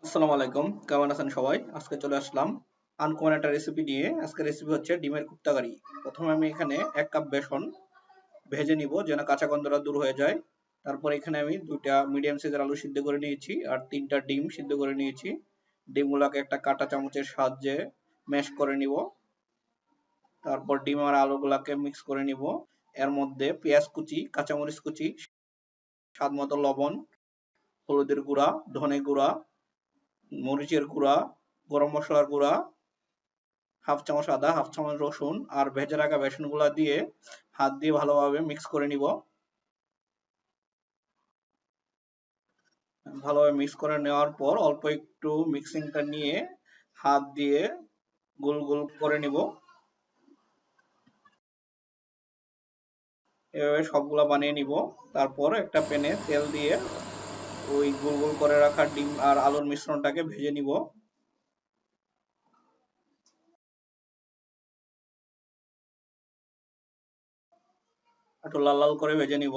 আসসালামু আলাইকুম, কেমন আছেন সবাই? আজকে চলে আসলাম আনকমন একটা রেসিপি নিয়ে। আজকের রেসিপি হচ্ছে ডিমের কুপ্তাকারি। প্রথমে আমি এখানে 1 কাপ বেসন ভেজে নিব যেন কাঁচা গন্ধটা দূর হয়ে যায়। তারপর এখানে আমি 2টা মিডিয়াম সাইজের আলু সিদ্ধ করে নিয়েছি আর 3টা ডিম সিদ্ধ করে নিয়েছি। ডিমগুলোকে একটা কাঁটা চামচের সাহায্যে ম্যাশ করে নিব। তারপর ডিম আর আলুগুলাকে মিক্স করে নিব। এর মধ্যে পেঁয়াজ কুচি, কাঁচামরিচ কুচি, স্বাদ মতো লবণ, হলুদের গুঁড়া, ধনে গুঁড়া, মরিচের গুঁড়া, গরম মশলার গুঁড়া, হাফ চামচ আদা, হাফ চামচ রসুন আর ভেজে রাখা বেসনগুলা দিয়ে হাত দিয়ে ভালোভাবে মিক্স করে নিব। ভালোভাবে মিক্স করে নেওয়ার পর অল্প একটু মিক্সিংটা নিয়ে হাত দিয়ে গোল গোল করে নিব। এভাবে সবগুলা বানিয়ে নিব। তারপর একটা প্যানে তেল দিয়ে ওই গোল গোল করে রাখা ডিম আর আলুর মিশ্রণটাকে ভেজে নিব। একটু লাল লাল করে ভেজে নিব।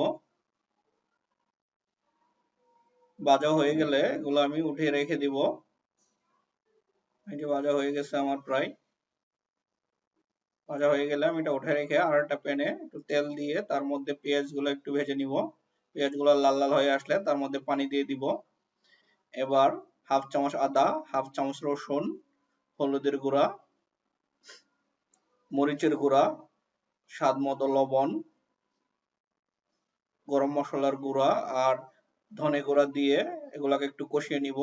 ভাজা হয়ে গেলে এগুলো আমি উঠিয়ে রেখে দিব। এই যে ভাজা হয়ে গেছে আমার প্রায়। ভাজা হয়ে গেলে আমি এটা উঠে রেখে আর একটা প্যানে একটু তেল দিয়ে তার মধ্যে পেঁয়াজগুলো একটু ভেজে নিব। পেঁয়াজগুলো লাল লাল হয়ে আসলে তার মধ্যে পানি দিয়ে দিব। এবার হাফ চামচ আদা, হাফ চামচ রসুন, হলুদের গুঁড়া, মরিচের গুঁড়া, স্বাদ মতো লবণ, গরম মশলার গুঁড়া আর ধনে গুঁড়া দিয়ে এগুলাকে একটু কষিয়ে নিব।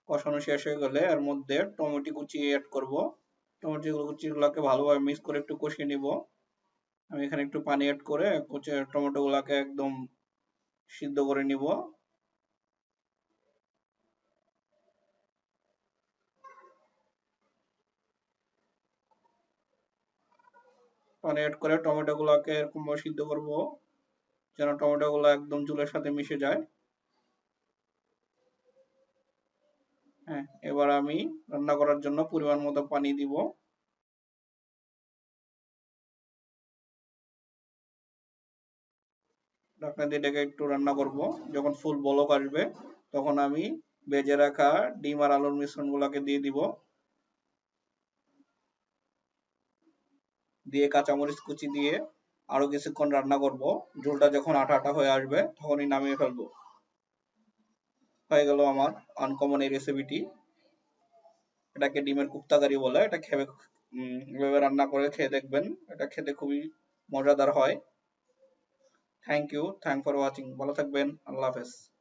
কষানো শেষ হয়ে গেলে এর মধ্যে টমেটো কুচি অ্যাড করব। টমেটো কুচিগুলোকে ভালোভাবে মিক্স করে একটু কষিয়ে নিব। আমি এখানে একটু পানি অ্যাড করে টমেটো গুলাকে একদম সিদ্ধ করে নিব। পানি অ্যাড করে টমেটো গুলাকে এরকম ভাবে সিদ্ধ করব যেন টমেটো গুলো একদম ঝোলের সাথে মিশে যায়। হ্যাঁ, এবার আমি রান্না করার জন্য পরিমাণ মতো পানি দিব। ঢাকনা দিয়ে ঢেকে একটু রান্না করব। যখন ফুল বলক আসবে তখন আমি ভেজে রাখা ডিম আর আলুর মিশ্রণ গুলাকে দিয়ে দিব। দিয়ে কাঁচামরিচ কুচি দিয়ে আরো কিছুক্ষণ রান্না করব। ঝোলটা যখন আঠা আঠা হয়ে আসবে তখনই নামিয়ে ফেলবো। হয়ে গেল আমার আনকমন এই রেসিপিটি। এটাকে ডিমের কুপ্তাকারি বলে। এটা খেয়ে এভাবে রান্না করে খেয়ে দেখবেন। এটা খেতে খুবই মজাদার হয়। Thank you for watching. ভালো থাকবেন। আল্লাহ হাফেজ।